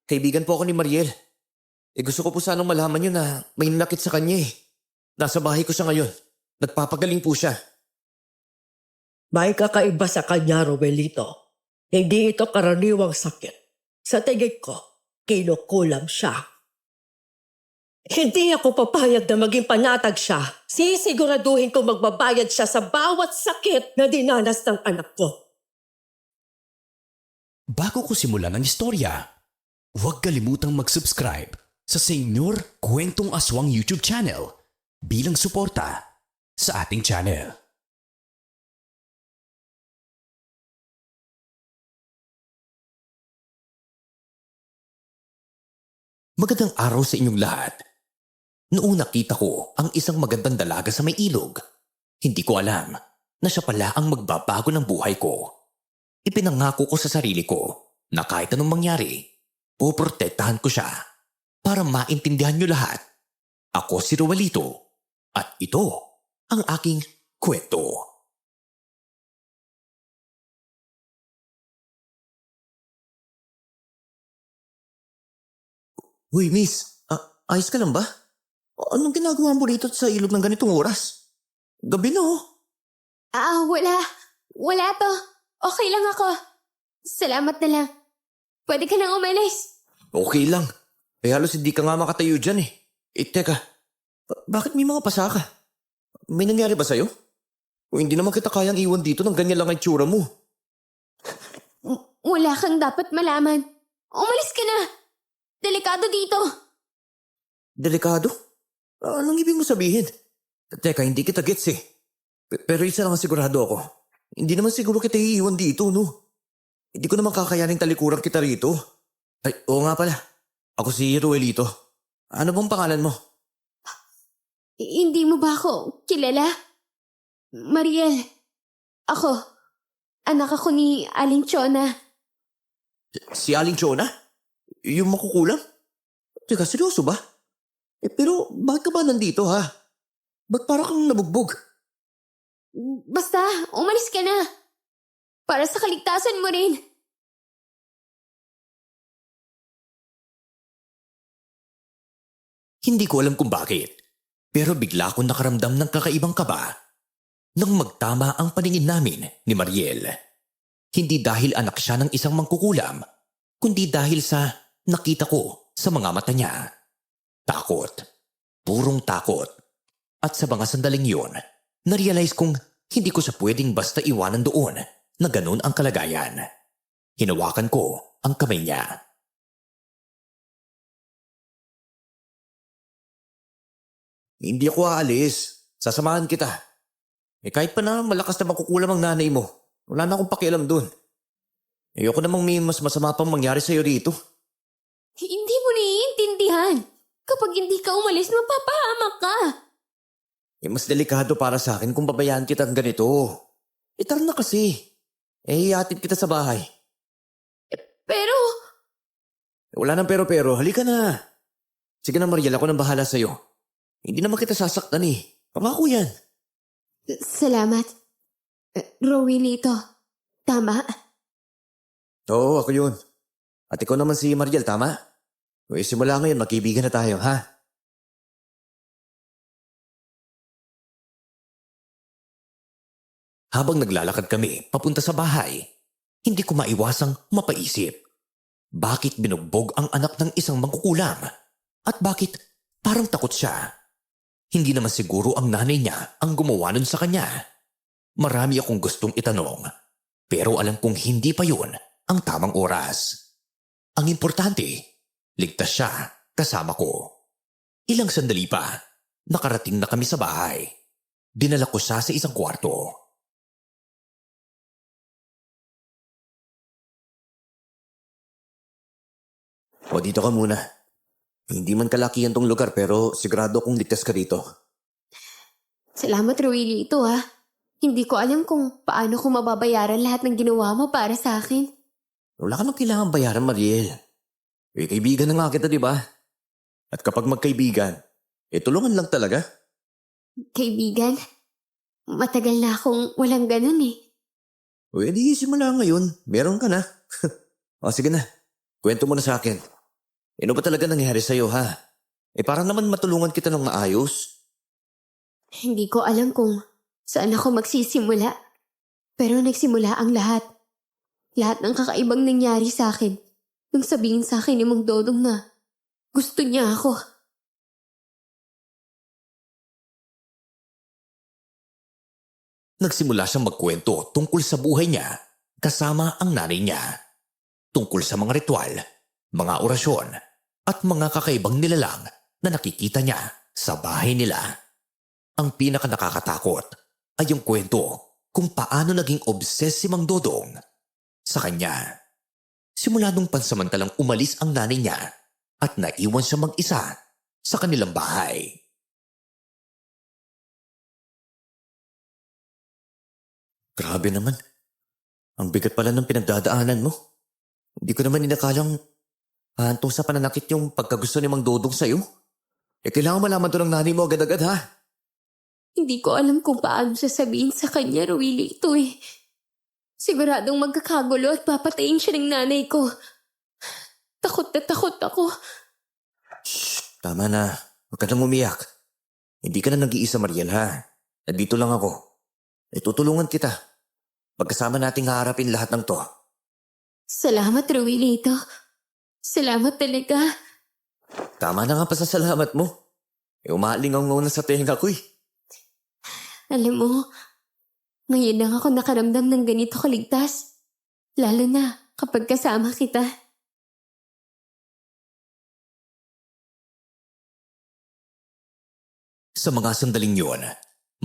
Kaibigan po ako ni Mariel. Gusto ko po sanang malaman niyo na may nanakit sa kanya eh. Nasa bahay ko siya ngayon. Nagpapagaling po siya. May kakaiba sa kanya, Romelito. Hindi ito karaniwang sakit. Sa tingin ko, kinukulam siya. Hindi ako papayag na maging panatag siya. Sisiguraduhin ko magbabayad siya sa bawat sakit na dinanas ng anak ko. Bago ko simulan ang istorya, huwag kalimutang mag-subscribe sa Senyor Kwentong Aswang YouTube channel bilang suporta sa ating channel. Magandang araw sa inyong lahat. Noong nakita ko ang isang magandang dalaga sa may ilog, hindi ko alam na siya pala ang magbabago ng buhay ko. Ipinangako ko sa sarili ko na kahit anong mangyari, poprotektahan ko siya para maintindihan niyo lahat. Ako si Roelito at ito ang aking kwento. Uy, miss. Ayos ka lang ba? Anong ginagawa mo rito sa ilog ng ganitong oras? Gabi na oh. Wala. Wala to. Okay lang ako. Salamat na lang. Pwede ka nang umalis. Okay lang. Halos hindi ka nga makatayo dyan eh. Teka. Bakit may mga pasa ka? May nangyari ba sa'yo? O hindi naman kita kayang iwan dito ng ganyan lang ang itsura mo. Wala kang dapat malaman. Umalis ka na. Delikado dito. Delikado? Anong ibig mo sabihin? Teka, hindi kita gets eh. Pero isa lang ang sigurado ako. Hindi naman siguro kita iiwan dito, no? Hindi ko naman kakayaning talikuran kita rito. Ay, oo nga pala. Ako si Roelito. Ano bang pangalan mo? Hindi mo ba ako kilala? Mariel. Ako. Anak ako ni Aling Chona. Si Aling Chona? Yung makukulam? Teka, seryoso ba? Pero bakit ka ba nandito ha? Ba't para kang nabugbog? Basta, umalis ka na. Para sa kaligtasan mo rin. Hindi ko alam kung bakit, pero bigla akong nakaramdam ng kakaibang kaba nang magtama ang paningin namin ni Mariel. Hindi dahil anak siya ng isang mangkukulam, kundi dahil sa nakita ko sa mga mata niya. Takot. Purong takot. At sa mga sandaling yun, narealize kong hindi ko siya pwedeng basta iwanan doon na ganun ang kalagayan. Hinawakan ko ang kamay niya. Hindi ako aalis. Sasamahan kita. Kahit pa na malakas na makukulam ang nanay mo, wala na akong pakialam doon. Ayoko namang may mas masama pang mangyari sa'yo rito. Hindi mo naiintindihan. Kapag hindi ka umalis, mapapahamak ka. Mas delikado para sa akin kung babayaan kita ng ganito. Tara na kasi. Ihatid kita sa bahay. Pero, Wala nang pero-pero, halika na. Sige na Mariel, ako nang bahala sa'yo. Hindi naman kita sasaktan eh. Pangako yan. salamat. Roelito, tama? Oo, ako yun. At ikaw naman si Mariel, tama? Simula ngayon, magkaibigan na tayo, ha? Habang naglalakad kami papunta sa bahay, hindi ko maiwasang mapaisip. Bakit binugbog ang anak ng isang mangkukulam? At bakit parang takot siya? Hindi naman siguro ang nanay niya ang gumawa nun sa kanya. Marami akong gustong itanong, pero alam kong hindi pa yun ang tamang oras. Ang importante, ligtas siya kasama ko. Ilang sandali pa, nakarating na kami sa bahay. Dinala ko siya sa isang kwarto. O dito ka muna. Hindi man kalakihan tong lugar pero sigurado kong ligtas ka dito. Salamat, Roelito, ha. Hindi ko alam kung paano ko mababayaran lahat ng ginawa mo para sa akin. Wala ka nang kailangan bayaran, Mariel. Kaibigan na nga kita, di ba? At kapag magkaibigan, tulungan lang talaga. Kaibigan, matagal na akong walang ganun eh. Di simula ngayon. Meron ka na. O sige na. kwento mo na sa akin. Ano ba talaga nangyari sa'yo, ha? Parang naman matulungan kita ng maayos. Hindi ko alam kung saan ako magsisimula. Pero nagsimula ang lahat. Lahat ng kakaibang nangyari sa akin. Nung sabihin sa akin ni Mang Dodong na gusto niya ako. Nagsimula siyang magkwento tungkol sa buhay niya kasama ang nanay niya. Tungkol sa mga ritual, mga orasyon, at mga kakaibang nilalang na nakikita niya sa bahay nila. Ang pinaka nakakatakot ay yung kwento kung paano naging obses si Mang Dodong sa kanya. Simula nung pansamantalang umalis ang nanay niya at naiwan siya mag-isa sa kanilang bahay. Grabe naman. Ang bigat pala ng pinagdadaanan mo. Hindi ko naman inakalang hantong sa pananakit yung pagkagusto ni Mang Dodong sa'yo. Kailangan malaman to ng nanay mo agad-agad, ha? Hindi ko alam kung paano sasabihin sa kanya, Ruili, ito eh. Siguradong magkakagulo at papatayin siya ng nanay ko. Takot na takot ako. Shh, tama na. Huwag ka nang umiyak. Hindi ka na nag-iisa, Mariel, ha? Nandito lang ako. Tutulungan kita. Pagkasama nating haharapin lahat ng to. Salamat, Ruilito. Salamat talaga. Tama na nga pa sa salamat mo. Umalingaw na sa tenga ko eh. Alam mo, ngayon lang ako nakaramdam ng ganito kaligtas. Lalo na kapag kasama kita. Sa mga sandaling yun,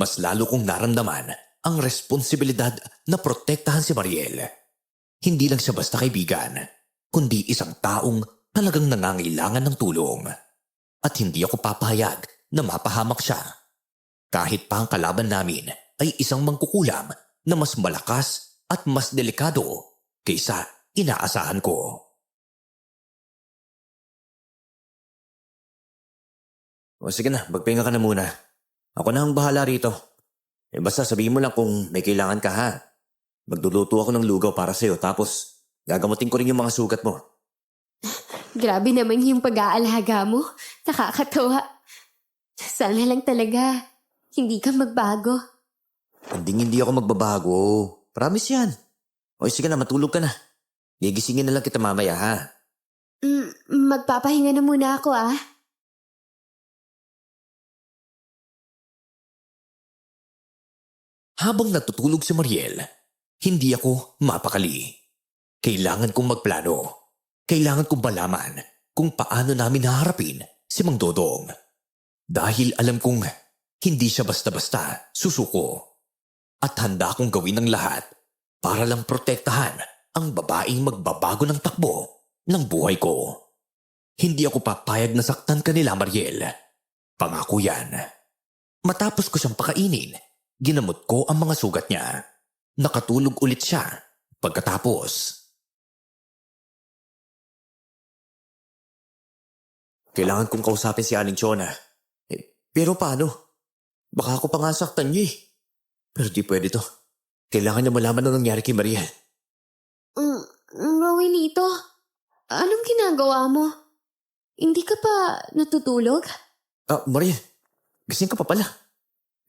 mas lalo kong naramdaman ang responsibilidad na protektahan si Mariel. Hindi lang siya basta kaibigan, kundi isang taong talagang nangangailangan ng tulong. At hindi ako papayag na mapahamak siya. Kahit pa ang kalaban namin ay isang mangkukulam na mas malakas at mas delikado kaysa inaasahan ko. O sige na, magpahinga ka na muna. Ako na ang bahala rito. Basta sabihin mo lang kung may kailangan ka, ha? Magluluto ako ng lugaw para sa'yo, tapos gagamutin ko rin yung mga sugat mo. Grabe naman yung pag-aalaga mo. Nakakatawa. Sana lang talaga, hindi ka magbago. Hindi ako magbabago. Promise yan. O sige na, matulog ka na. Gigisingin na lang kita mamaya, ha? Magpapahinga na muna ako ah. Habang natutulog si Mariel, hindi ako mapakali. Kailangan kong magplano. Kailangan kong malaman kung paano namin haharapin si Mang Dodong. Dahil alam kong hindi siya basta-basta susuko. At handa akong gawin ang lahat para lang protektahan ang babaeng magbabago ng takbo ng buhay ko. Hindi ako papayag na saktan kanila, Mariel. Pangako yan. Matapos ko siyang pakainin, ginamot ko ang mga sugat niya. Nakatulog ulit siya pagkatapos. Kailangan kong kausapin si Aling Chona. Pero paano? Baka ako pa nga saktan niya eh. Pero di pwede to. Kailangan niya malaman ang nangyari kay Mariel. Rawilito, anong ginagawa mo? Hindi ka pa natutulog? Mariel, gising ka pa pala.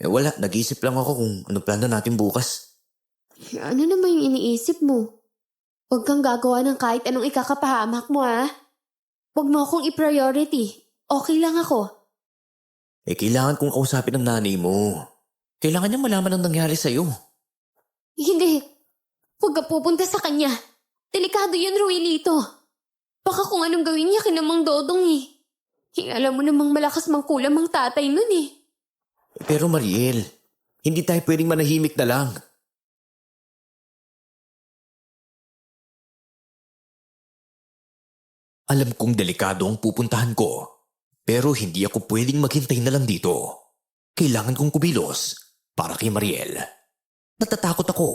Wala, nag-iisip lang ako kung anong plano natin bukas. Ano naman yung iniisip mo? Huwag kang gagawa ng kahit anong ikakapahamak mo ah. Huwag mo akong i-priority. Okay lang ako. Kailangan kong kausapin ng nanay mo. Kailangan niya malaman ang nangyari sa'yo. Hindi. Huwag ka pupunta sa kanya. Delikado yun, Ruilito. Baka kung anong gawin niya kinamang Dodong eh. Alam mo namang malakas mangkulam ang tatay nun eh. Pero Mariel, hindi tayo pwedeng manahimik na lang. Alam kong delikado ang pupuntahan ko, pero hindi ako pwedeng maghintay na lang dito. Kailangan kong kumilos para kay Mariel. Natatakot ako.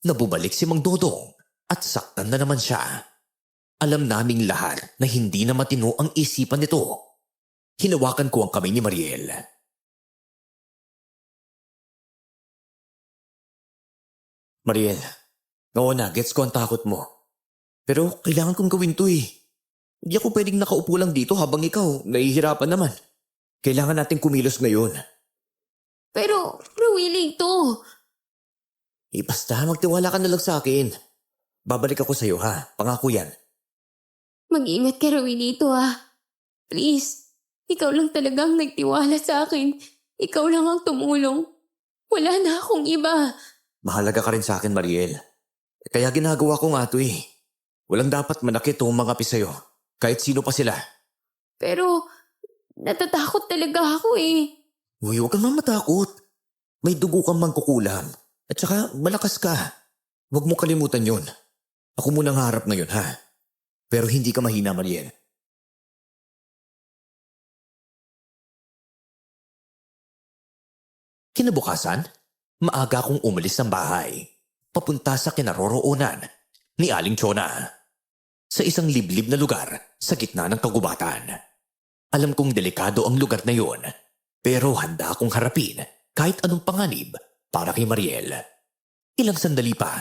Nabubalik si Mang Dodong at saktan na naman siya. Alam naming lahat na hindi na matino ang isipan nito. Hinawakan ko ang kamay ni Mariel. Mariel, oo na, gets ko ang takot mo. Pero kailangan kong gawin to eh. Hindi ako pwedeng nakaupo lang dito habang ikaw nahihirapan naman. Kailangan natin kumilos ngayon. Pero, Ruelito, Basta magtiwala ka na lang sa akin. Babalik ako sa'yo ha, pangako yan. mag-ingat ka, Ruelito Please, ikaw lang talagang nagtiwala sa akin. Ikaw lang ang tumulong. Wala na akong iba. Mahalaga ka rin sa akin, Mariel. Kaya ginagawa ko nga to eh. Walang dapat manakit o mangapi sa'yo. Kahit sino pa sila. Pero, natatakot talaga ako eh. Uy, huwag kang matakot. May dugo kang mangkukulam. At saka malakas ka. Huwag mo kalimutan yon. Ako muna ang harap ngayon ha. Pero hindi ka mahina, Mariel. Kinabukasan, maaga akong umalis ng bahay. Papunta sa kinaroroonan ni Aling Chona. Sa isang liblib na lugar sa gitna ng kagubatan. Alam kong delikado ang lugar na yon, pero handa akong harapin kahit anong panganib para kay Mariel. Ilang sandali pa,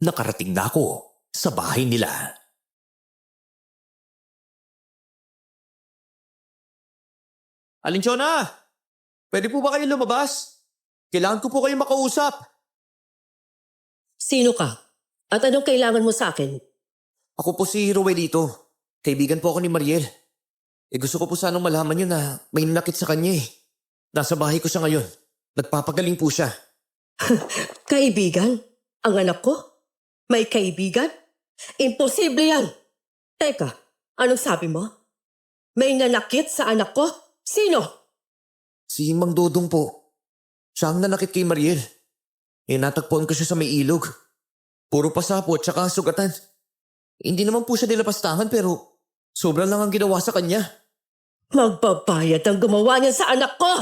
nakarating na ako sa bahay nila. Aling Chona! Pwede po ba kayo lumabas? Kailangan ko po kayo makausap. Sino ka? At anong kailangan mo sa akin? Ako po si Roelito. Kaibigan po ako ni Mariel. Gusto ko po sanang malaman yun na may nanakit sa kanya eh. Nasa bahay ko siya ngayon. Nagpapagaling po siya. Kaibigan? Ang anak ko? May kaibigan? Imposible yan! Teka, anong sabi mo? May nanakit sa anak ko? Sino? Si Mang Dodong po. Siya ang nanakit kay Mariel. Natagpuan ko siya sa may ilog. Puro pasapo at saka sugatan. Hindi naman po siya nilapastangan pero sobrang lang ang ginawa sa kanya. Magbabayad ang gumawa niya sa anak ko!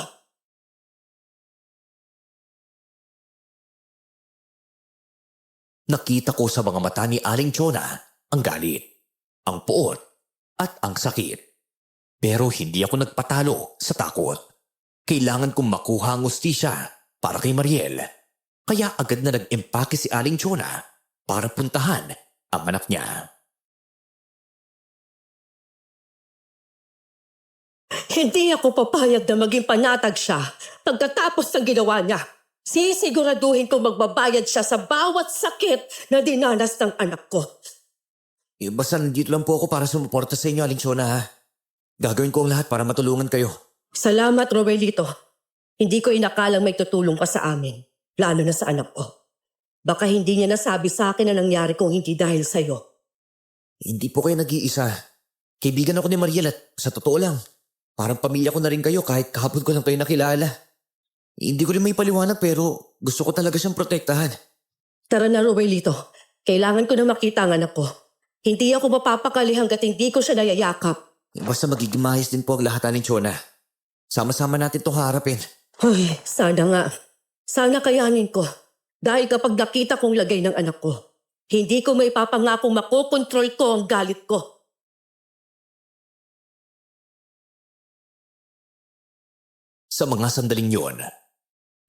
Nakita ko sa mga mata ni Aling Chona ang galit, ang puot at ang sakit. Pero hindi ako nagpatalo sa takot. Kailangan kong makuha ang ustisya para kay Mariel. Kaya agad na nag-empake si Aling Chona para puntahan ang anak niya. Hindi ako papayag na maging panatag siya pagkatapos ng ginawa niya. Sisiguraduhin kong magbabayad siya sa bawat sakit na dinanas ng anak ko. Basta nandito lang po ako para sumuporta sa inyo, Aling Chona ha. Gagawin ko ang lahat para matulungan kayo. Salamat, Roelito. Hindi ko inakalang may tutulong ka sa amin, lalo na sa anak ko. Baka hindi niya nasabi sa akin na nangyari kung hindi dahil sa'yo. Hindi po kayo nag-iisa. Kaibigan ako ni Mariel at sa totoo lang, parang pamilya ko na rin kayo kahit kahapon ko lang kayo nakilala. Hindi ko rin may paliwanag pero gusto ko talaga siyang protektahan. Tara na, Roelito. Kailangan ko na makita ang anak ko. Hindi ako mapapakali hanggat hindi ko siya nayayakap. Basta magiging maayos din po ang lahat, Aling Chona. Sama-sama natin itong harapin. Ay, sana nga. Sana kayanin ko. Dahil kapag nakita kong lagay ng anak ko, hindi ko may papangakong makokontrol ko ang galit ko. Sa mga sandaling yun,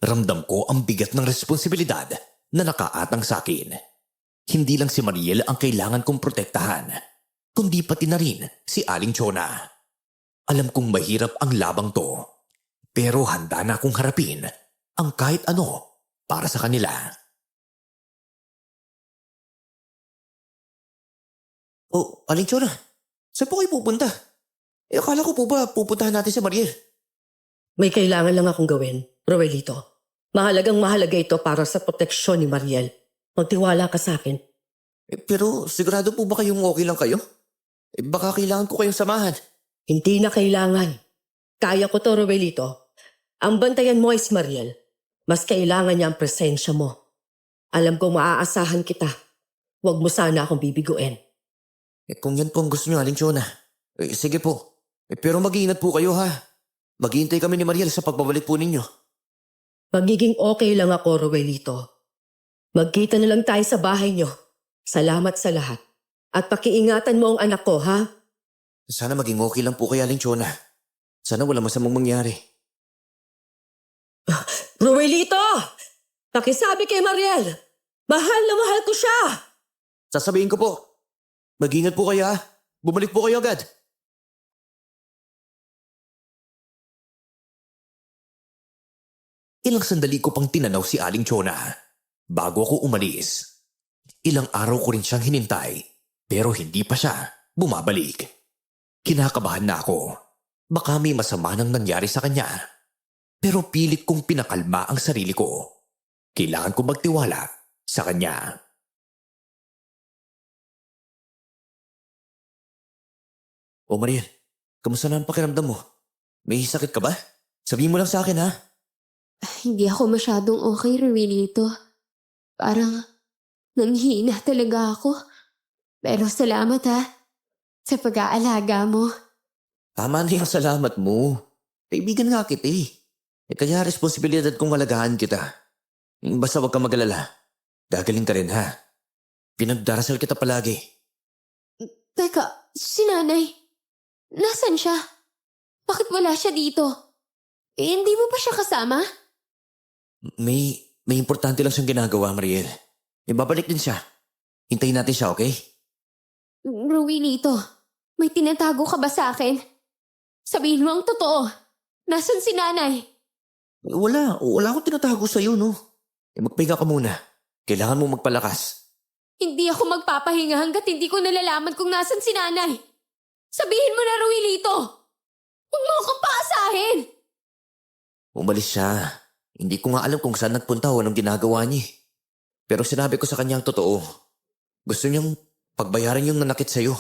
ramdam ko ang bigat ng responsibilidad na nakaatang sa akin. Hindi lang si Mariel ang kailangan kong protektahan, kundi pati na rin si Aling Chona. Alam kong mahirap ang labang to, pero handa na akong harapin ang kahit ano para sa kanila. Oh, Aling Chona, saan po kayo pupunta? Akala ko po ba pupuntahan natin si Mariel? May kailangan lang akong gawin, Roelito. Mahalagang mahalaga ito para sa proteksyon ni Mariel. Magtiwala ka sa akin. Pero sigurado po ba kayong okay lang kayo? Baka kailangan ko kayong samahan. Hindi na kailangan. Kaya ko to, Roelito. Ang bantayan mo ay si Mariel. Mas kailangan niya ang presensya mo. Alam kong maaasahan kita. Huwag mo sana akong bibiguin. Kung yan po ang gusto niyo, Aling Chona. Sige po. Pero mag-iingat po kayo ha. Maghihintay kami ni Mariel sa pagbabalik po ninyo. Magiging okay lang ako, Roelito. Magkita na lang tayo sa bahay niyo. Salamat sa lahat. At pakiingatan mo ang anak ko, ha? Sana maging okay lang po kay Aling Chona. Sana wala masamang mangyari. Roelito! Pakisabi kay Mariel! Mahal na mahal ko siya! Sasabihin ko po. Mag-ingat po kayo ha. Bumalik po kayo agad. Ilang sandali ko pang tinanaw si Aling Chona bago ako umalis. Ilang araw ko rin siyang hinintay pero hindi pa siya bumabalik. Kinakabahan na ako. Baka may masama nang nangyari sa kanya. Pero pilit kong pinakalma ang sarili ko. Kailangan ko magtiwala sa kanya. O Mariel, kamusta na ang pakiramdam mo? May sakit ka ba? Sabihin mo lang sa akin ha. Hindi ako masyadong okay, Ruelito. Parang nanghina talaga ako. Pero salamat ha, sa pag-aalaga mo. Tama na yung salamat mo. Kaibigan nga kita eh. Kaya responsibilidad kong malagaan kita. Basta wag ka mag-alala. Gagaling ka rin ha. Pinagdarasal kita palagi. Teka, si nanay. Nasaan siya? Bakit wala siya dito? Hindi mo pa siya kasama? May importante lang siyang ginagawa, Mariel. Babalik din siya. Hintayin natin siya, okay? Ruelito, may tinatago ka ba sa akin? Sabihin mo ang totoo. Nasaan si nanay? Wala akong tinatago sa'yo, no? Magpahinga ka muna. Kailangan mo magpalakas. Hindi ako magpapahinga hanggat hindi ko nalalaman kung nasan si nanay. Sabihin mo na, Ruelito! Huwag mo akong paasahin! Umalis siya. Hindi ko nga alam kung saan nagpunta o anong ginagawa niya. Pero sinabi ko sa kanya ang totoo. Gusto niyang pagbayaran yung nanakit sa'yo.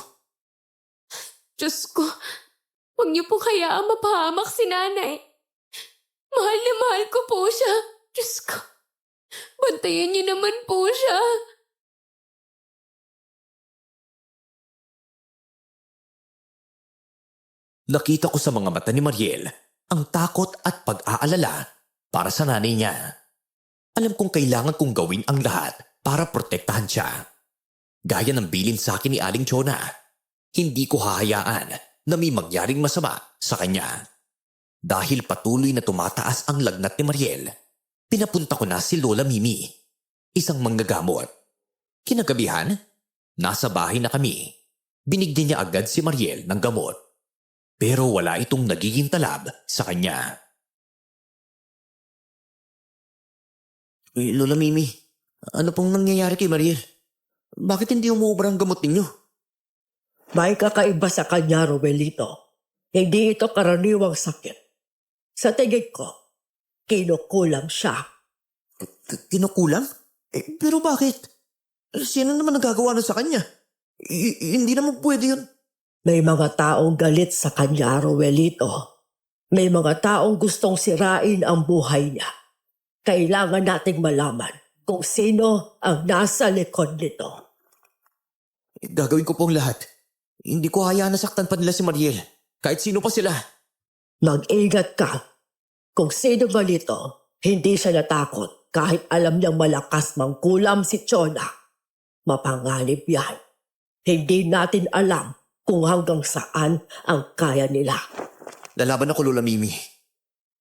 Diyos ko, huwag niyo po kaya mapahamak si nanay. Mahal na mahal ko po siya. Diyos ko, bantayan niyo naman po siya. Nakita ko sa mga mata ni Mariel ang takot at pag-aalala para sa nanay niya. Alam kong kailangan kong gawin ang lahat para protektahan siya. Gaya ng bilin sa akin ni Aling Chona, hindi ko hahayaan na may mangyaring masama sa kanya. Dahil patuloy na tumataas ang lagnat ni Mariel, pinapunta ko na si Lola Mimi, isang manggagamot. Kinagabihan, nasa bahay na kami. Binigyan niya agad si Mariel ng gamot. Pero wala itong nagiging talab sa kanya. Lola Mimi, ano pong nangyayari kay Mariel? Bakit hindi umuubra ang gamot ninyo? May kakaiba sa kanya, Romelito. Hindi ito karaniwang sakit. Sa tingin ko, kinukulam siya. Kinukulang? Pero bakit? Sino naman nagagawa nun sa kanya? Hindi naman pwede yun. May mga taong galit sa kanya, Romelito. May mga taong gustong sirain ang buhay niya. Kailangan nating malaman kung sino ang nasa likod nito. Gagawin ko pong lahat. Hindi ko hayaan na saktan pa nila si Mariel. Kahit sino pa sila. Mag-ingat ka. Kung sino man ito, hindi siya natakot kahit alam niyang malakas mangkulam si Chona. Mapanganib yan. Hindi natin alam kung hanggang saan ang kaya nila. Lalaban ako, Lola Mimi.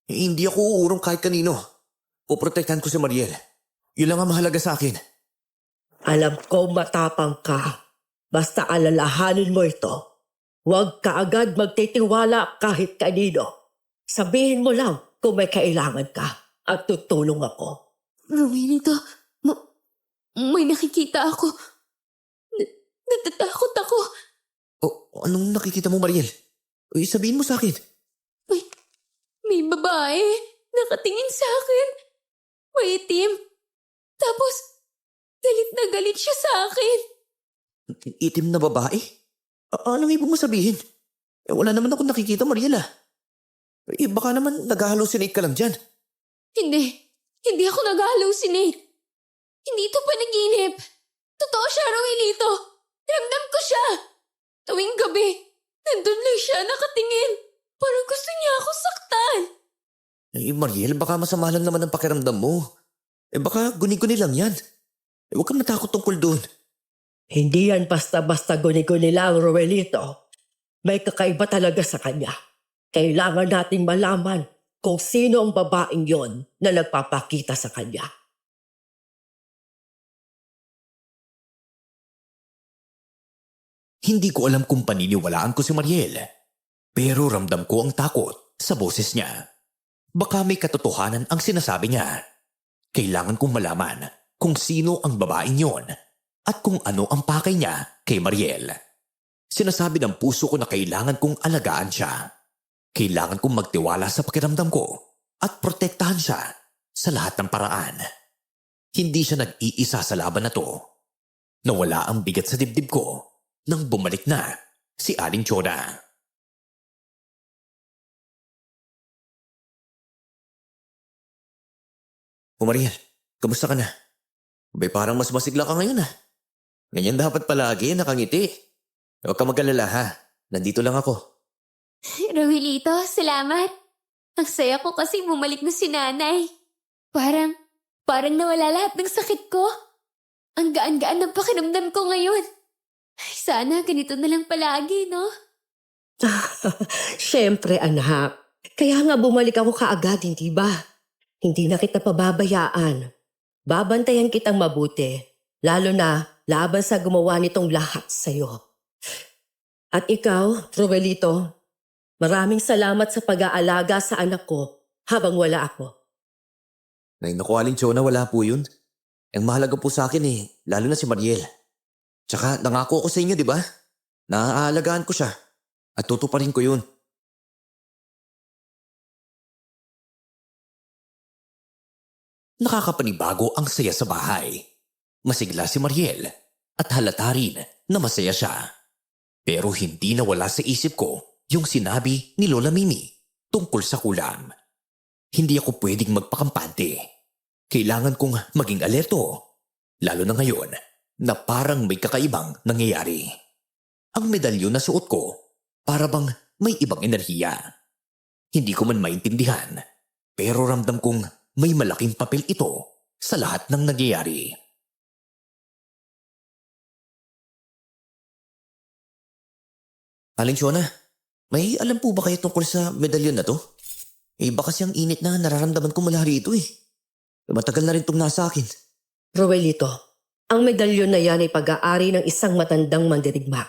Hindi ako uurong kahit kanino. Poprotektahan ko si Mariel. Yun lang ang mahalaga sa akin. Alam ko matapang ka. Basta alalahanin mo ito. Huwag ka agad magtitiwala kahit kanino. Sabihin mo lang kung may kailangan ka at tutulong ako. Ruelito, may nakikita ako. Natatakot ako. Anong nakikita mo, Mariel? Sabihin mo sa akin. May babae nakatingin sa akin. May itim. Tapos, galit na galit siya sa akin. Itim na babae? Anong ibig mo sabihin? Wala naman ako nakikita, Mariel ah. Baka naman nag-hallucinate ka lang dyan. Hindi ako nag-hallucinate. Hindi ito panaginip. Totoo siya, Roelito. Ramdam ko siya. Tuwing gabi, nandun lang siya nakatingin. Parang gusto niya ako saktan. Mariel, baka masama lang naman ang pakiramdam mo. Baka guni-guni lang yan. Huwag kang natakot tungkol doon. Hindi yan basta-basta guni-guni lang, Roelito. May kakaiba talaga sa kanya. Kailangan nating malaman kung sino ang babaeng yon na nagpapakita sa kanya. Hindi ko alam kung paniniwalaan ko si Mariel. Pero ramdam ko ang takot sa boses niya. Baka may katotohanan ang sinasabi niya. Kailangan kong malaman kung sino ang babaeng yon at kung ano ang pakay niya kay Mariel. Sinasabi ng puso ko na kailangan kong alagaan siya. Kailangan kong magtiwala sa pakiramdam ko at protektahan siya sa lahat ng paraan. Hindi siya nag-iisa sa laban na to. Nawala ang bigat sa dibdib ko nang bumalik na si Aling Chona. Mariel, kamusta ka na? Abay, parang mas masigla ka ngayon ah. Ganyan dapat palagi, nakangiti. Huwag ka mag-alala ha. Nandito lang ako. Rogelito, salamat. Ang saya ko kasi bumalik na si nanay. Parang nawala lahat ng sakit ko. Ang gaan-gaan ng pakiramdam ko ngayon. Ay, sana ganito na lang palagi, no? Siyempre, anak. Kaya nga bumalik ako kaagad, hindi ba? Hindi na kita pababayaan. Babantayan kitang mabuti. Lalo na laban sa gumawa nitong lahat sa'yo. At ikaw, Rogelito, maraming salamat sa pag-aalaga sa anak ko habang wala ako. Nay, naku, Aling Chona, wala po yun. Ang mahalaga po sa akin lalo na si Mariel. Tsaka nangako ako sa inyo, di ba? Naaalagaan ko siya. At tutuparin ko yun. Nakakapanibago ang saya sa bahay. Masigla si Mariel at halata rin na masaya siya. Pero hindi nawala sa isip ko yung sinabi ni Lola Mimi tungkol sa kulam. Hindi ako pwedeng magpakampante. Kailangan kong maging alerto. Lalo na ngayon na parang may kakaibang nangyayari. Ang medalyon na suot ko para bang may ibang enerhiya. Hindi ko man maintindihan pero ramdam kong may malaking papel ito sa lahat ng nangyayari. Aling Chona, may alam po ba kayo tungkol sa medalyon na to? Iba kasi ang init na nararamdaman ko mula rito eh. Matagal na rin itong nasa akin. Rogelito, ang medalyon na yan ay pag-aari ng isang matandang mandirigma.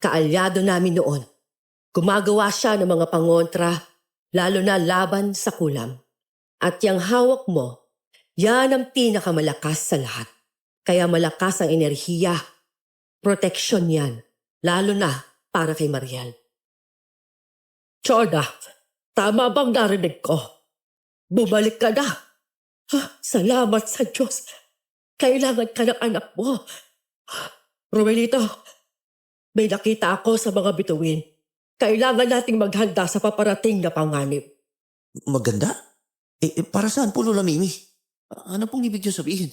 Kaalyado namin noon. Gumagawa siya ng mga pangontra, lalo na laban sa kulam. At yung hawak mo, yan ang pinakamalakas sa lahat. Kaya malakas ang enerhiya. Proteksyon yan, lalo na para kay Mariel. Chona, tama bang narinig ko? Bumalik ka na. Salamat sa Diyos. Kailangan ka ng anak mo. Rogelito, may nakita ako sa mga bituin. Kailangan nating maghanda sa paparating na panganib. Maganda? Para saan po, Lola Mimi? Ano pong ibig niyo sabihin?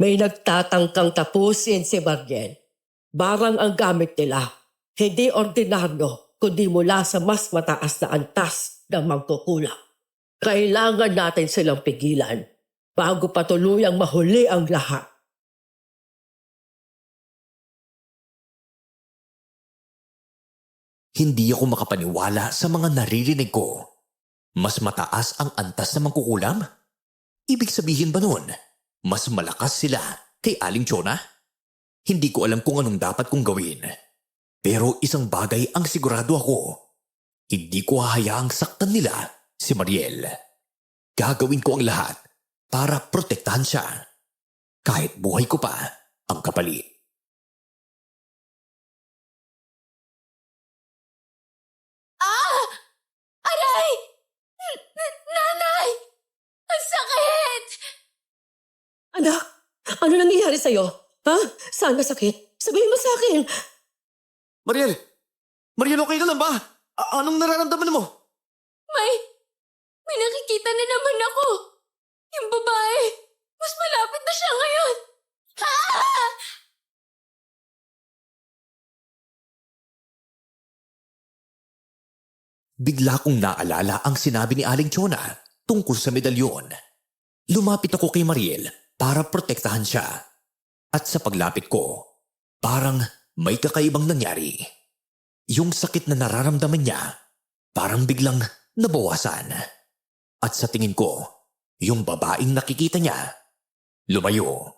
May nagtatangkang tapusin si Mariel. Barang ang gamit nila. Hindi ordinaryo, kundi mula sa mas mataas na antas ng magkukulang. Kailangan natin silang pigilan bago pa tuluyang mahuli ang lahat. Hindi ako makapaniwala sa mga naririnig ko. Mas mataas ang antas na mangkukulam? Ibig sabihin ba nun, mas malakas sila kay Aling Chona? Hindi ko alam kung anong dapat kong gawin. Pero isang bagay ang sigurado ako. Hindi ko hahayaang saktan nila si Mariel. Gagawin ko ang lahat para protektahan siya. Kahit buhay ko pa ang kapalit. Aray! Nanay! Ang sakit! Anak, ano nangyayari sa'yo? Ha? Saan na sakit? Sabihin mo sa akin. Mariel! Mariel, okay ka lang ba? Anong nararamdaman mo? May nakikita na naman ako. Yung babae. Mas malapit na siya ngayon. Ah! Bigla kong naalala ang sinabi ni Aling Chona tungkol sa medalyon. Lumapit ako kay Mariel para protektahan siya. At sa paglapit ko, parang may kakaibang nangyari. Yung sakit na nararamdaman niya, parang biglang nabawasan. At sa tingin ko, yung babaeng nakikita niya, lumayo.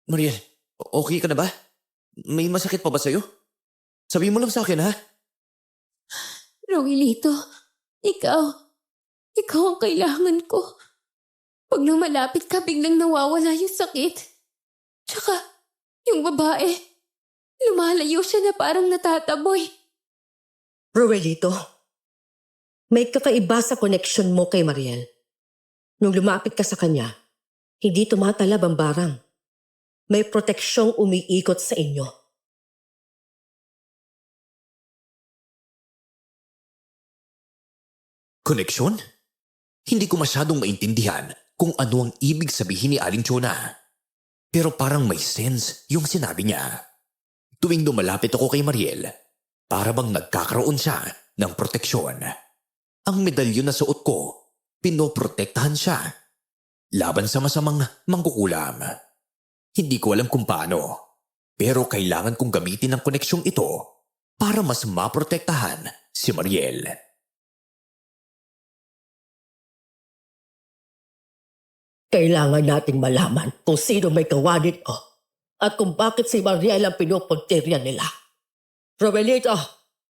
Mariel, okay ka na ba? May masakit pa ba sa'yo? Sabihin mo lang sa akin, ha? Rogelito, ikaw ang kailangan ko. Pag nang malapit ka, biglang nawawala yung sakit. Tsaka, yung babae, lumalayo siya na parang natataboy. Roelito, may kakaiba sa connection mo kay Mariel. Nung lumapit ka sa kanya, hindi tumatalab ang barang. May proteksyong umiikot sa inyo. Koneksyon? Hindi ko masyadong maintindihan kung ano ang ibig sabihin ni Aling Chona. Pero parang may sense yung sinabi niya. Tuwing lumalapit ako kay Mariel, para bang nagkakaroon siya ng proteksyon. Ang medalyon na suot ko, pinoprotektahan siya. Laban sa masamang mangkukulam. Hindi ko alam kung paano, pero kailangan kong gamitin ang koneksyong ito para mas maprotektahan si Mariel. Kailangan nating malaman kung sino may gawa nito at kung bakit si Mariel ang pinupuntirya nila. Romelito,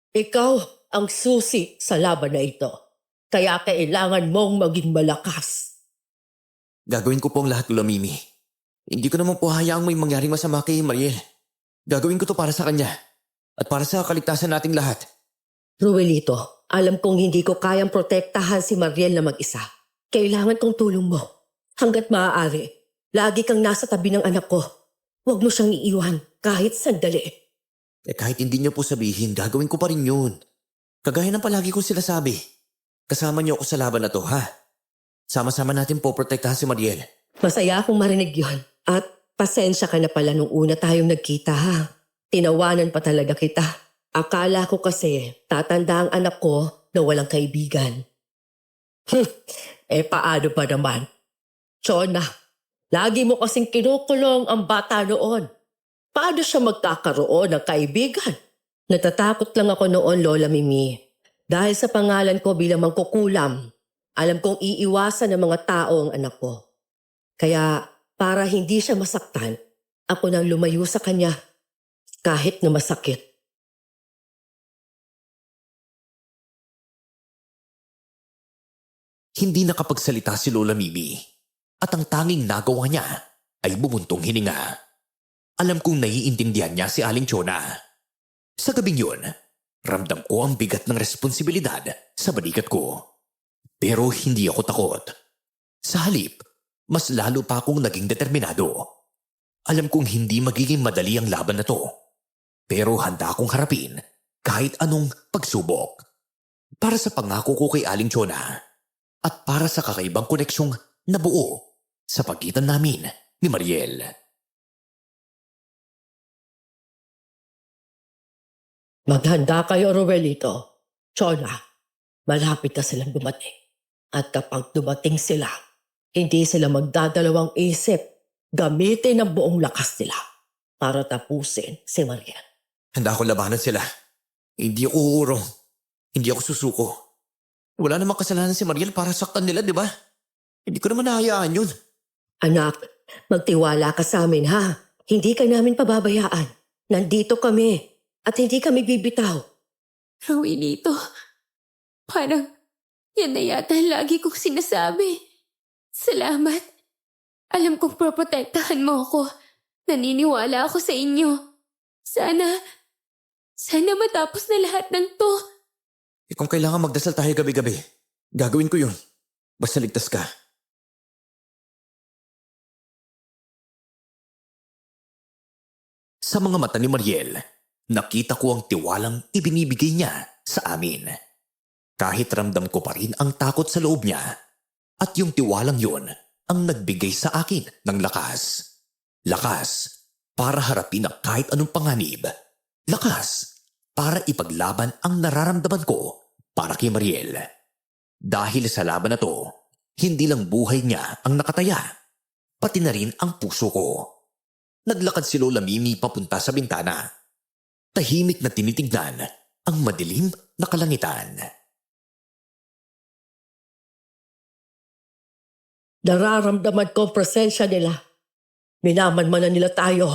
ikaw ang susi sa laban na ito. Kaya kailangan mong maging malakas. Gagawin ko po ang lahat, Lola Mimi. Hindi ko naman po hayaang may mangyaring masama kay Mariel. Gagawin ko to para sa kanya at para sa kaligtasan nating lahat. Ruelito, alam kong hindi ko kayang protektahan si Mariel na mag-isa. Kailangan kong tulong mo. Hanggat maaari, lagi kang nasa tabi ng anak ko. Huwag mo siyang iiwan kahit sandali. Kahit hindi niyo po sabihin, gagawin ko pa rin yun. Kagaya ng palagi kong sinasabi. Kasama niyo ako sa laban na to, ha? Sama-sama natin po protektahan si Mariel. Masaya akong marinig yon. At pasensya ka na pala nung una tayong nagkita, ha? Tinawanan pa talaga kita. Akala ko kasi tatanda ang anak ko na walang kaibigan. Paano pa naman? Chona, lagi mo kasing kinukulong ang bata noon. Paano siya magkakaroon ng kaibigan? Natatakot lang ako noon, Lola Mimi. Dahil sa pangalan ko bilang mangkukulam, alam kong iiwasan ng mga tao ang anak ko. Kaya para hindi siya masaktan, ako nang lumayo sa kanya kahit na masakit. Hindi nakapagsalita si Lola Mimi at ang tanging nagawa niya ay bumuntong hininga. Alam kong naiintindihan niya si Aling Chona. Sa gabing yun, ramdam ko ang bigat ng responsibilidad sa balikat ko. Pero hindi ako takot. Sa halip, mas lalo pa akong naging determinado. Alam kong hindi magiging madali ang laban na to. Pero handa akong harapin kahit anong pagsubok. Para sa pangako ko kay Aling Chona at para sa kakaibang koneksyong nabuo sa pagitan namin ni Mariel. Maghanda kayo, Ruelito. Chona, malapit na silang dumating. At kapag dumating sila, hindi sila magdadalawang isip. Gamitin ang buong lakas nila para tapusin si Mariel. Handa akong labanan sila. Hindi ako uurong. Hindi ako susuko. Wala namang kasalanan si Mariel para saktan nila, di ba? Hindi ko naman nahayaan yun. Anak, magtiwala ka sa amin, ha? Hindi ka namin pababayaan. Nandito kami at hindi kami bibitaw. Rogelito, parang yan na yata lagi kong sinasabi. Salamat. Alam kong proprotektahan mo ako. Naniniwala ako sa inyo. Sana matapos na lahat ng to. Kung kailangan magdasal tayo gabi-gabi, gagawin ko yun. Basta ligtas ka. Sa mga mata ni Mariel, nakita ko ang tiwalang ibinibigay niya sa amin. Kahit ramdam ko pa rin ang takot sa loob niya, at yung tiwalang yun ang nagbigay sa akin ng lakas. Lakas para harapin ang kahit anong panganib. Lakas para ipaglaban ang nararamdaman ko para kay Mariel. Dahil sa laban na to, hindi lang buhay niya ang nakataya, pati na rin ang puso ko. Naglakad si Lola Mimi papunta sa bintana. Tahimik na tinitignan ang madilim na kalangitan. Nararamdaman ko ang presensya nila. Minamanmanan nila tayo.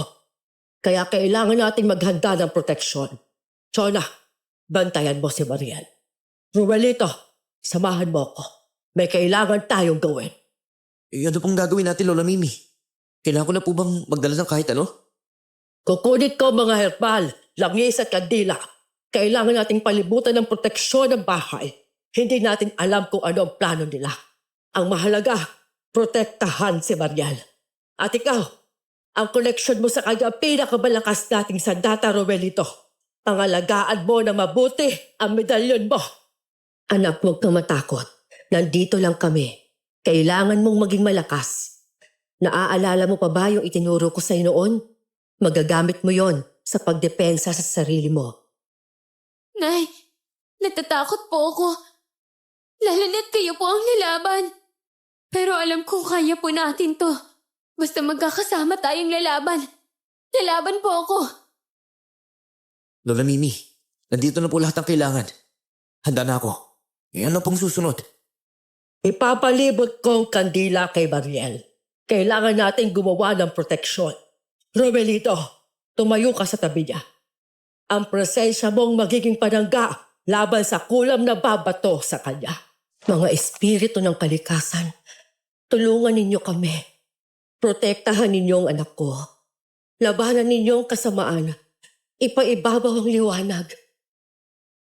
Kaya kailangan nating maghanda ng proteksyon. Chona, bantayan mo si Mariel. Ruelito, samahan mo ako. May kailangan tayong gawin. Ano pong gagawin natin, Lola Mimi? Kailangan ko na po bang magdala ng kahit ano? Kukunit ko mga herbal, langis at kandila. Kailangan nating palibutan ng proteksyon ng bahay. Hindi natin alam kung ano ang plano nila. Ang mahalaga, protektahan si Mariel. At ikaw, ang koneksyon mo sa kanya ang pinakamalakas nating sandata, Romelito. Pangalagaan mo na mabuti ang medalyon mo. Anak, huwag kang matakot. Nandito lang kami. Kailangan mong maging malakas. Naaalala mo pa ba yung itinuro ko sa'yo noon? Magagamit mo yon sa pagdepensa sa sarili mo. Nay, natatakot po ako. Lalo na't kayo po ang lalaban. Pero alam kong kaya po natin to. Basta magkakasama tayong lalaban. Lalaban po ako. Lola Mimi, nandito na po lahat ng kailangan. Handa na ako. Ano pong susunod? Ipapalibot kong kandila kay Mariel. Kailangan natin gumawa ng proteksyon. Romelito, tumayo ka sa tabi niya. Ang presensya mong magiging panangga laban sa kulam na babato sa kanya. Mga espiritu ng kalikasan, tulungan ninyo kami. Protektahan ninyo ang anak ko. Labanan ninyo ang kasamaan. Ipaibabaw ang liwanag.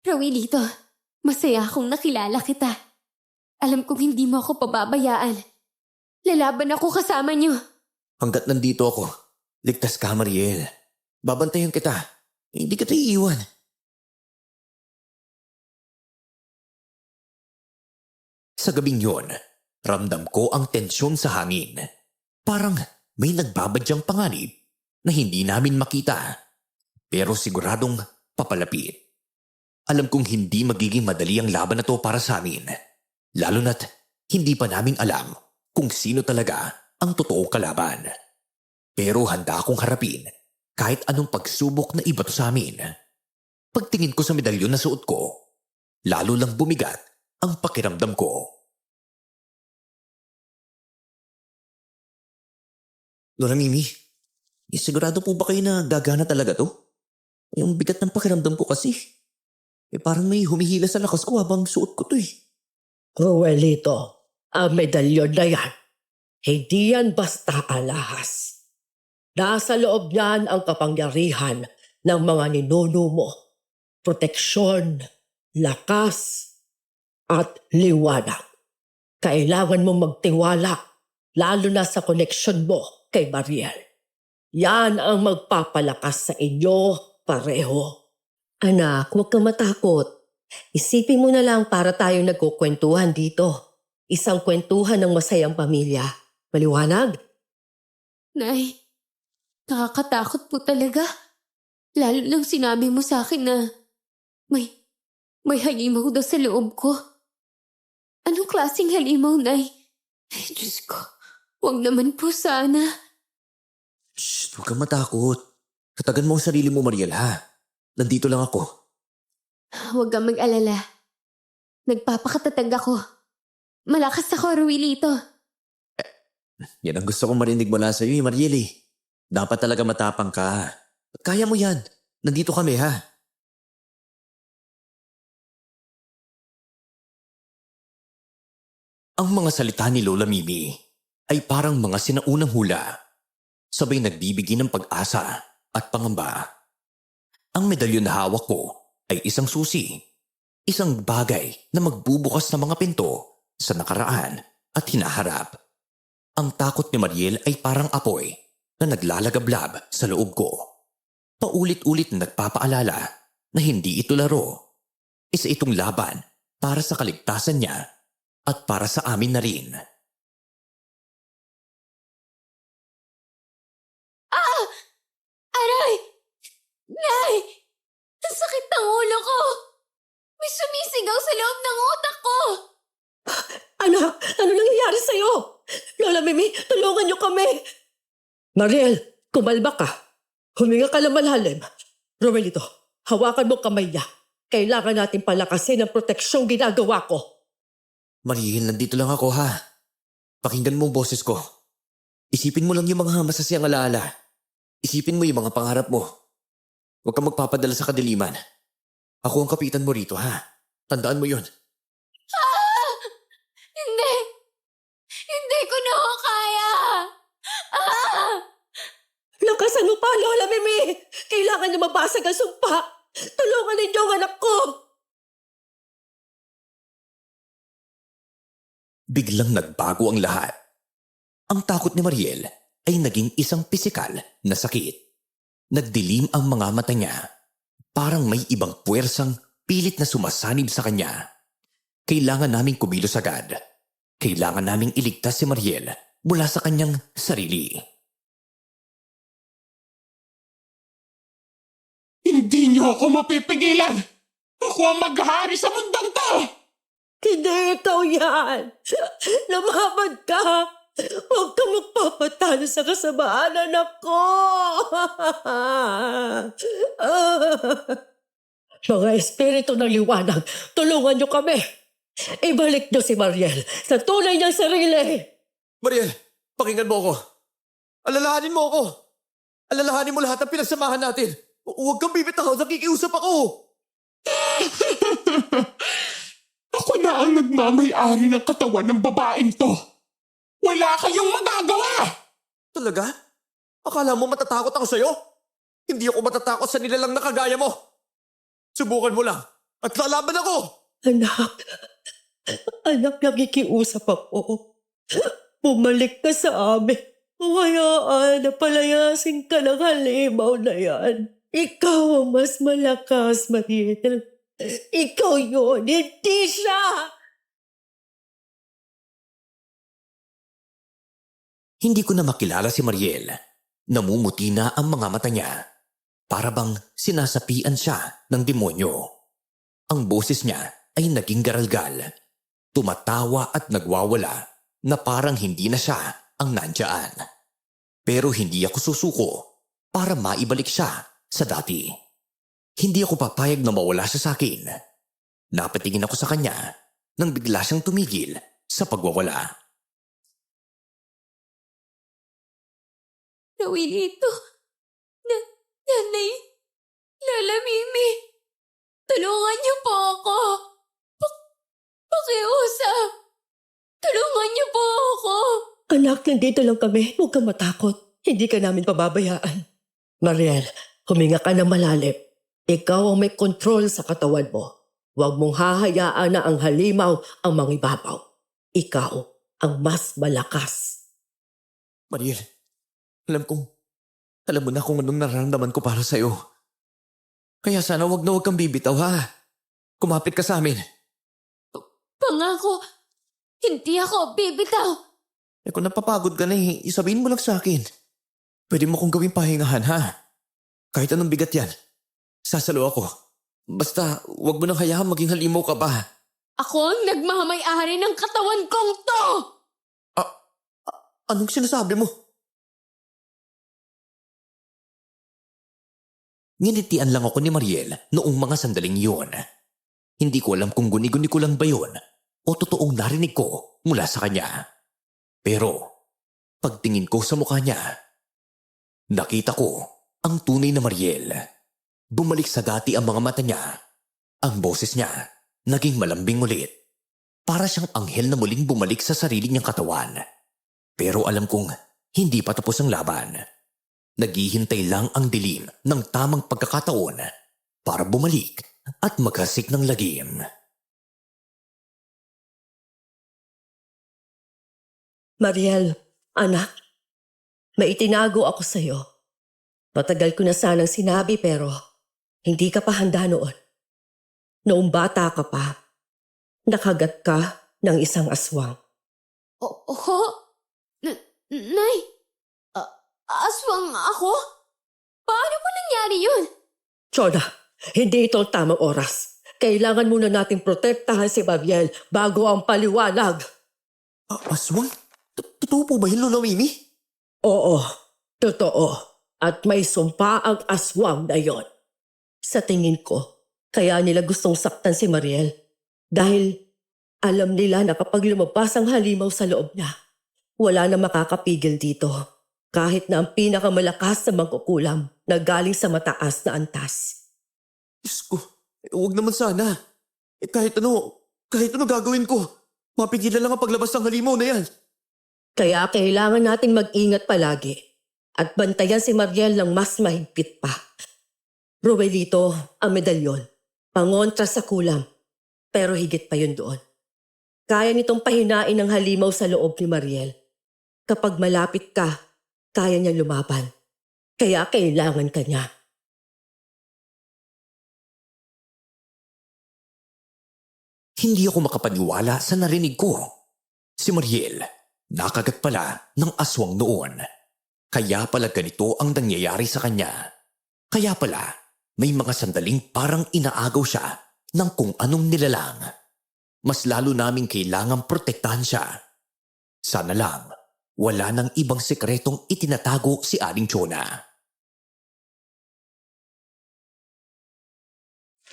Roelito, masaya akong nakilala kita. Alam kong hindi mo ako pababayaan. Lalaban ako kasama niyo. Hanggat nandito ako, ligtas ka, Mariel. Babantayan kita. Hindi kita iiwan. Sa gabing yon, ramdam ko ang tensyon sa hangin. Parang may nagbabadyang panganib na hindi namin makita. Pero siguradong papalapit. Alam kong hindi magiging madali ang laban na to para sa amin. Lalo na't hindi pa namin alam kung sino talaga ang totoong kalaban. Pero handa akong harapin kahit anong pagsubok na iba to sa amin. Pagtingin ko sa medalyon na suot ko, lalo lang bumigat ang pakiramdam ko. Lola Mimi, sigurado po ba kayo na gagana talaga to? Yung bigat ng pakiramdam ko kasi. Parang may humihila sa lakas ko habang suot ko to eh. Ruelito, ang medalyon na yan, hindi yan basta alahas. Nasa loob niyan ang kapangyarihan ng mga ninuno mo. Proteksyon, lakas, at liwanag. Kailangan mong magtiwala, lalo na sa koneksyon mo kay Mariel. Yan ang magpapalakas sa inyo pareho. Anak, huwag kang matakot. Isipin mo na lang para tayong nagkukwentuhan dito. Isang kwentuhan ng masayang pamilya. Maliwanag? Nay, nakakatakot po talaga. Lalo lang sinabi mo sa akin na may halimaw daw sa loob ko. Anong klaseng halimaw, Nay? Ay, Diyos ko, huwag naman po sana. Shh, huwag kang matakot. Katagan mo ang sarili mo, Mariel, ha? Nandito lang ako. Huwag kang mag-alala. Nagpapakatatag ako. Malakas ako, Ruelito. Yan ang gusto kong marinig mula sa iyo, Mariel eh. Dapat talaga matapang ka. Kaya mo yan. Nandito kami, ha? Ang mga salita ni Lola Mimi ay parang mga sinaunang hula. Sabay nagbibigay ng pag-asa at pangamba. Ang medalyon na hawak ko ay isang susi. Isang bagay na magbubukas ng mga pinto sa nakaraan at hinaharap. Ang takot ni Mariel ay parang apoy na naglalagablab sa loob ko. Paulit-ulit na nagpapaalala na hindi ito laro. Isa itong laban para sa kaligtasan niya at para sa amin na rin. Aray! Nay! Ang sakit ng ulo ko! May sumisigaw sa loob ng utak ko! Anak, ano nangyayari sa'yo? Lola Mimi, tulungan niyo kami! Mariel, kumalma ka. Huminga ka lang malalim. Romelito, hawakan mo kamay niya. Kailangan natin palakasin ang proteksyong ginagawa ko. Mariel, nandito lang ako, ha? Pakinggan mo ang boses ko. Isipin mo lang yung mga masasayang alaala. Isipin mo yung mga pangarap mo. Huwag kang magpapadala sa kadiliman. Ako ang kapitan mo rito, ha? Tandaan mo yun. Hindi! Hindi ko na ho kaya! Ah! Lakasan mo pa, Lola Mimi! Kailangan niya mabasag ang sumpa! Tulungan ninyo ang anak ko! Biglang nagbago ang lahat. Ang takot ni Mariel ay naging isang pisikal na sakit. Nagdilim ang mga mata niya. Parang may ibang puwersang pilit na sumasanib sa kanya. Kailangan naming kumilos agad. Kailangan naming iligtas si Mariel mula sa kanyang sarili. Hindi niyo ako mapipigilan! Ako ang maghahari sa mundang to! Hindi ikaw yan! Lumaban ka! Huwag ka magpapatalo sa kasamaan, anak ko! Mga espiritu ng liwanag, tulungan niyo kami! Ibalik niyo si Mariel sa tunay niyang sarili! Mariel, pakinggan mo ako. Alalahanin mo ako. Alalahanin mo lahat ng pinagsamahan natin. Huwag kang bibitaw, nakikiusap ako. Ako na ang nagmamay-ari ng katawan ng babaeng to! Wala kayong magagawa! Talaga? Akala mo matatakot ako sa'yo? Hindi ako matatakot sa nilalang na kagaya mo. Subukan mo lang at lalaban ako. Anak, nakikiusap ako. Bumalik ka sa amin. Hayaan na palayasin ka ng halimaw na yan. Ikaw ang mas malakas, Mariel. Ikaw yun, hindi siya! Hindi ko na makilala si Mariel. Namumuti na ang mga mata niya. Para bang sinasapian siya ng demonyo. Ang boses niya ay naging garalgal. Tumatawa at nagwawala na parang hindi na siya ang nandyan. Pero hindi ako susuko para maibalik siya sa dati. Hindi ako papayag na mawala siya sa akin. Napatingin ako sa kanya nang bigla siyang tumigil sa pagwawala. Nawilito. Nanay. Lola Mimi. Tulungan niyo po ako. Pakiusap. Tulungan niyo po ako. Anak, nandito lang kami. Huwag kang matakot. Hindi ka namin pababayaan. Mariel, huminga ka ng malalim. Ikaw ang may kontrol sa katawan mo. Huwag mong hahayaan na ang halimaw ang mangibabaw. Ikaw ang mas malakas. Mariel, alam mo na kung anong nararamdaman ko para sa'yo. Kaya sana wag na wag kang bibitaw, ha? Kumapit ka sa amin. Pangako. Hindi ako bibitaw. Kung napapagod ka na isabihin mo lang sa akin. Pwede mo kong gawing pahingahan, ha? Kahit anong bigat yan. Sasalo ako. Basta, wag mo nang hayaan maging halimaw ka pa. Ako ang nagmamay-ari ng katawan kong to! Anong sinasabi mo? Nginitian lang ako ni Mariel noong mga sandaling yun. Hindi ko alam kung guni-guni ko lang ba yun o totoong narinig ko mula sa kanya. Pero pagtingin ko sa mukha niya, nakita ko ang tunay na Mariel. Bumalik sa dati ang mga mata niya. Ang boses niya naging malambing ulit. Para siyang anghel na muling bumalik sa sarili niyang katawan. Pero alam kong hindi pa tapos ang laban. Naghihintay lang ang dilim ng tamang pagkakataon para bumalik at maghasik ng lagim. Mariel, anak, may itinago ako sa'yo. Matagal ko na sanang sinabi pero hindi ka pa handa noon. Noong bata ka pa, nakagat ka ng isang aswang. Oo? Nay? Aswang ako? Paano po nangyari yun? Chona, hindi ito ang tamang oras. Kailangan muna nating protektahan si Mariel bago ang paliwanag. Aswang? Totoo po ba yun, Lola Mimi? Oo, totoo. At may sumpa ang aswang na yon. Sa tingin ko, kaya nila gustong saktan si Mariel. Dahil alam nila na kapag lumabas ang halimaw sa loob niya, Wala na makakapigil dito. Kahit na ang pinakamalakas na mangkukulam na galing sa mataas na antas. Diyos ko, huwag naman sana. Kahit ano gagawin ko. Mapigilan lang ang paglabas ng halimaw na yan. Kaya kailangan nating mag-ingat palagi at bantayan si Mariel ng mas mahigpit pa. Roelito, ang medalyon, pangontra sa kulam, pero higit pa yun doon. Kaya nitong pahinain ang halimaw sa loob ni Mariel. Kapag malapit ka, kaya niya lumaban. Kaya kailangan ka niya. Hindi ako makapaniwala sa narinig ko. Si Mariel, nakagat pala ng aswang noon. Kaya pala ganito ang nangyayari sa kanya. Kaya pala, may mga sandaling parang inaagaw siya ng kung anong nilalang. Mas lalo naming kailangang protektahan siya. Sana lang, wala nang ibang sekretong itinatago si Aling Chona.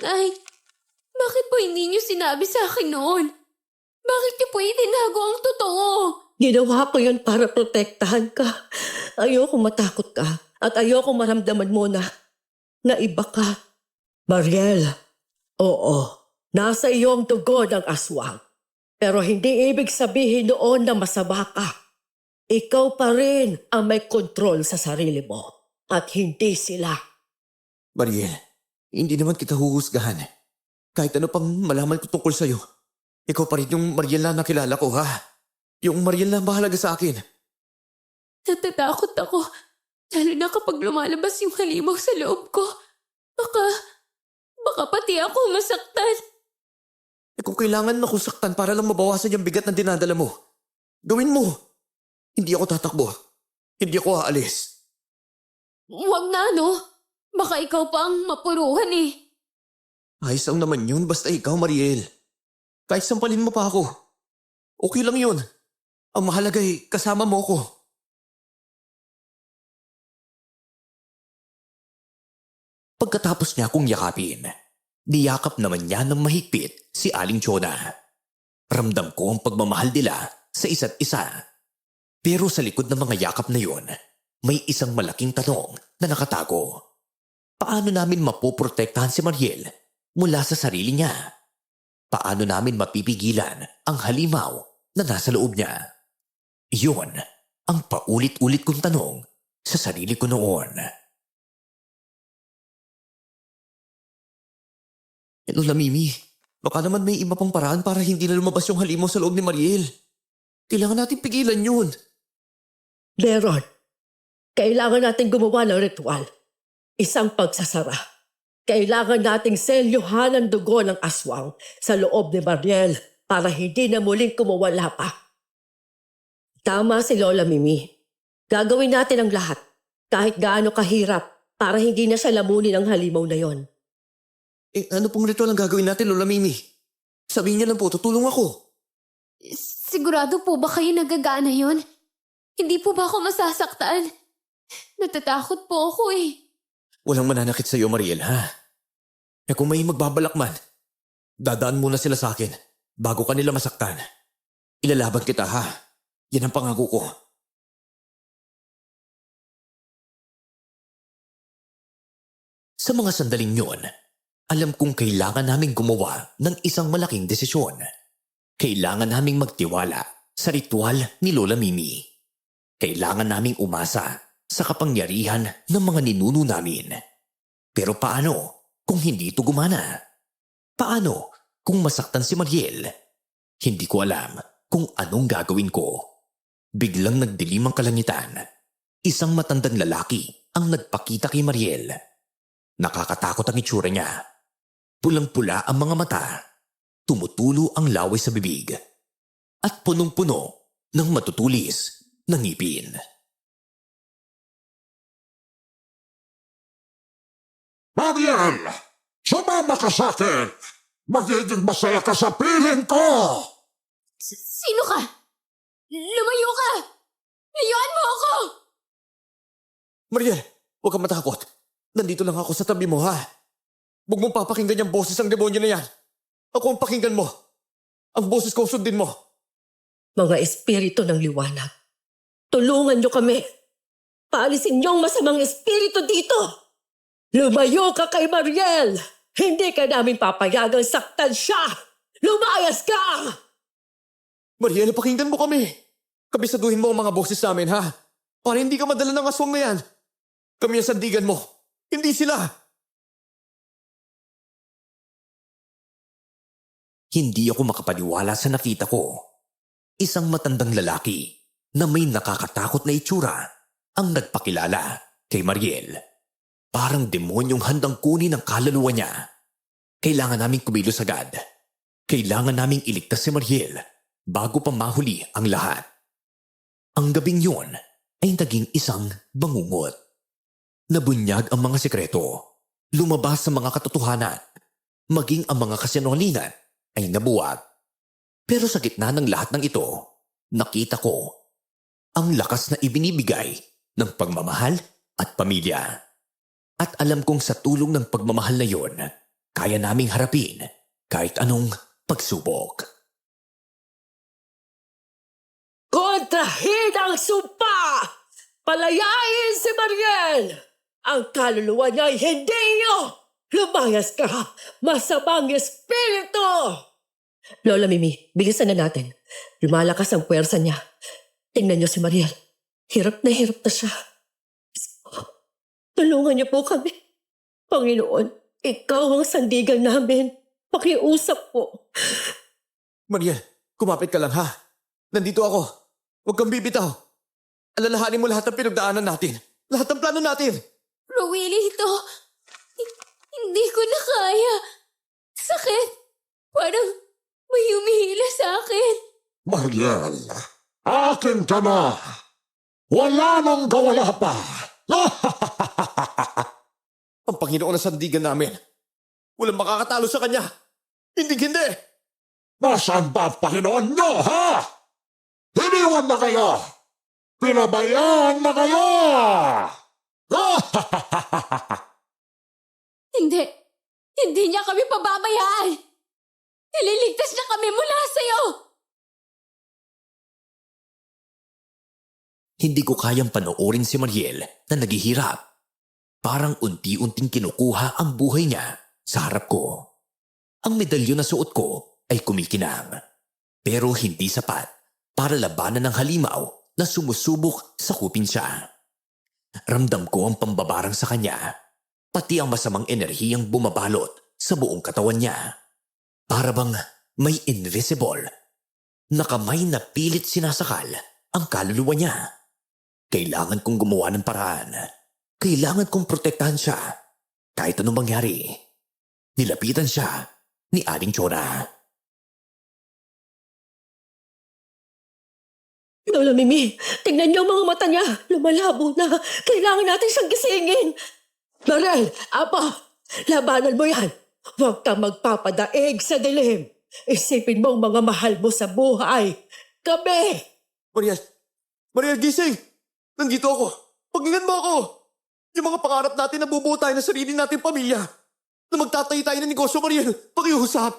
Nay, bakit po hindi niyo sinabi sa akin noon? Bakit niyo po itinago ang totoo? Ginawa ko yun para protektahan ka. Ayoko matakot ka at ayoko maramdaman mo na iba ka. Mariel, oo, nasa iyo ang dugo ng aswang. Pero hindi ibig sabihin noon na masama ka. Ikaw pa rin ang may kontrol sa sarili mo at hindi sila. Mariel, hindi naman kita huhusgahan. Kahit ano pang malaman ko tungkol sa'yo. Ikaw pa rin yung Mariel na nakilala ko, ha? Yung Mariel na mahalaga sa akin. Natatakot ako. Lalo na kapag lumalabas yung halimaw sa loob ko. Baka pati ako masaktan. Kung kailangan akong saktan para lang mabawasan yung bigat na dinadala mo, gawin mo. Hindi ako tatakbo. Hindi ako aalis. Huwag na, no? Baka ikaw pa ang mapuruhan eh. Ayos lang naman yun basta ikaw, Mariel. Kahit sampalin mo pa ako. Okay lang yun. Ang mahalaga ay kasama mo ko. Pagkatapos niya akong yakapin, niyakap naman niya ng mahigpit si Aling Chona. Ramdam ko ang pagmamahal nila sa isa't isa. Pero sa likod ng mga yakap na yun, may isang malaking tanong na nakatago. Paano namin mapoprotektahan si Mariel mula sa sarili niya? Paano namin mapipigilan ang halimaw na nasa loob niya? Iyon ang paulit-ulit kong tanong sa sarili ko noon. Lola Mimi, baka naman may iba pang paraan para hindi na lumabas yung halimaw sa loob ni Mariel. Kailangan natin pigilan yun. Meron. Kailangan natin gumawa ng ritual. Isang pagsasara. Kailangan nating selyuhan ang dugo ng aswang sa loob ni Mariel para hindi na muling kumawala pa. Tama si Lola Mimi. Gagawin natin ang lahat, kahit gaano kahirap, para hindi na siya lamunin ang halimaw na yon. Ano pong ritual ang gagawin natin, Lola Mimi? Sabihin niya lang po, tutulong ako. Sigurado po ba kayo nagagana yon? Hindi po ba ako masasaktan? Natatakot po ako eh. Walang mananakit sa iyo, Mariel, ha? Kung may magbabalak man, dadaan muna sila sa akin bago kanila masaktan. Ilalaban kita, ha? Yan ang pangako ko. Sa mga sandaling yun, alam kong kailangan naming gumawa ng isang malaking desisyon. Kailangan naming magtiwala sa ritual ni Lola Mimi. Kailangan naming umasa sa kapangyarihan ng mga ninuno namin. Pero paano kung hindi ito gumana? Paano kung masaktan si Mariel? Hindi ko alam kung anong gagawin ko. Biglang nagdilim ang kalangitan. Isang matandang lalaki ang nagpakita kay Mariel. Nakakatakot ang itsura niya. Pulang-pula ang mga mata. Tumutulo ang laway sa bibig. At punong-puno ng matutulis na ngipin. Mariel! Sumama ka sa akin! Magiging masaya ka sa piling ko! Sino ka? Lumayo ka! Layuan mo ako! Mariel, huwag kang matakot. Nandito lang ako sa tabi mo, ha? Huwag mong papakinggan yung boses ng demonyo na yan. Ako ang pakinggan mo. Ang boses ko sundin mo. Mga espiritu ng liwanag, Tulungan niyo kami. Paalisin niyong masamang espiritu dito. Lumayo ka kay Mariel. Hindi ka namin papayagang saktan siya. Lumayas ka! Mariel, pakinggan mo kami. Kabisaduhin mo ang mga boses namin, ha? Para hindi ka madala ng aswang na yan. Kami ang sandigan mo. Hindi sila. Hindi ako makapaniwala sa nakita ko. Isang matandang lalaki na may nakakatakot na itsura ang nagpakilala kay Mariel. Parang demonyong handang kunin ang kaluluwa niya. Kailangan naming kumilos agad. Kailangan naming iligtas si Mariel bago pa mahuli ang lahat. Ang gabing yun ay naging isang bangungot. Nabunyag ang mga sekreto, lumabas sa mga katotohanan, maging ang mga kasinungalingan ay nabuwag. Pero sa gitna ng lahat ng ito, nakita ko ang lakas na ibinibigay ng pagmamahal at pamilya. At alam kong sa tulong ng pagmamahal na yon, kaya naming harapin kahit anong pagsubok. Kontrahin ang sumpa! Palayain si Mariel! Ang kaluluwa niya ay hindi iyo! Lumayas ka! Masamang espiritu! Lola Mimi, bilisan na natin. Lumalakas ang puwersa niya. Tingnan niyo si Mariel. Hirap na siya. Tulungan niyo po kami. Panginoon, ikaw ang sandigan namin. Pakiusap po. Mariel, kumapit ka lang, ha? Nandito ako. Huwag kang bibitaw. Alalahanin mo lahat ng pinagdaanan natin. Lahat ng plano natin. Rowelito, hindi ko na kaya. Sakit. Parang may humihila sa akin. Mariel, akin ka na. Wala nang kawala pa. Ang Panginoon na sandigan namin. Walang makakatalo sa kanya. Hindi. Nasaan ba ang Panginoon nyo, ha? Iniwan na kayo! Pinabayaan na kayo! Hindi. Hindi niya kami pababayaan. Ililigtas niya kami mula sa'yo. Hindi ko kayang panoorin si Mariel na naghihirap. Parang unti-unting kinukuha ang buhay niya sa harap ko. Ang medalyon na suot ko ay kumikinang. Pero hindi sapat para labanan ng halimaw na sumusubok sa kupin siya. Ramdam ko ang pambabarang sa kanya, pati ang masamang enerhiyang bumabalot sa buong katawan niya. Para bang may invisible na kamay na pilit sinasakal ang kaluluwa niya. Kailangan kong gumawa ng paraan. Kailangan kong protektahan siya. Kahit anong mangyari. Nilapitan siya ni Aling Chona. Lola Mimi, tingnan niyo ang mga mata niya. Lumalabo na. Kailangan natin siyang gisingin. Mariel, Apa, labanan mo yan. Huwag kang magpapadaig sa dilim. Isipin mo ang mga mahal mo sa buhay. Kami! Mariel, gising! Nandito ako. Pakinggan mo ako. Yung mga pangarap natin na bubuo tayo ng sarili nating pamilya. Na magtatayo tayo ng negosyo, Mariel. Pakiusap.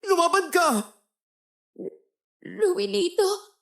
Lumaban ka. Rowelito,